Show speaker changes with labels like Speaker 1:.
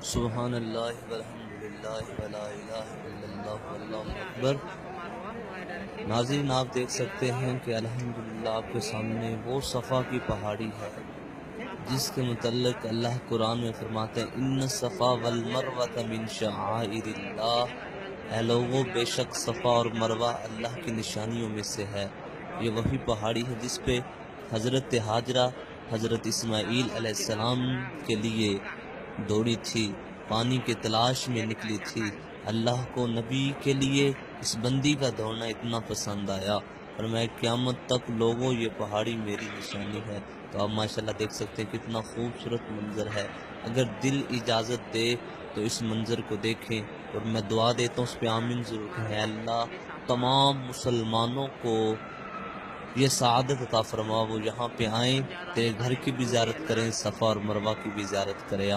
Speaker 1: सुबहानल्लाह वल्हम्दुलिल्लाह वला इलाहा इल्लल्लाह वल्लाहु अकबर। नाज़रीन, आप देख सकते हैं कि अल्हम्दुलिल्लाह आपके सामने वो सफ़ा की पहाड़ी है जिसके मुतल्लिक़ अल्लाह कुरान में फरमाते हैं, इन्न सफ़ा वल मरवत मिन शआइरिल्लाह। ऐ लोगों, बेशक सफ़ा और मरवा अल्लाह की निशानियों में से है। ये वही पहाड़ी है जिस पे हज़रत हाजरा हज़रत इस्माईल अलैहिस्सलाम के लिए दौड़ी थी, पानी की तलाश में निकली थी। अल्लाह को नबी के लिए इस बंदी का दौड़ना इतना पसंद आया और मैं क़यामत तक लोगों, ये पहाड़ी मेरी निशानी है। तो आप माशाल्लाह देख सकते हैं कितना खूबसूरत मंज़र है। अगर दिल इजाज़त दे तो इस मंज़र को देखें, और मैं दुआ देता हूँ उस पे आमीन ज़रूर कहें। अल्लाह तमाम मुसलमानों को ये सआदत अता फरमा, वो यहाँ पे आएँ, तेरे घर की भी ज़ियारत करें, सफ़ा और मरवा की भी ज़ियारत करें।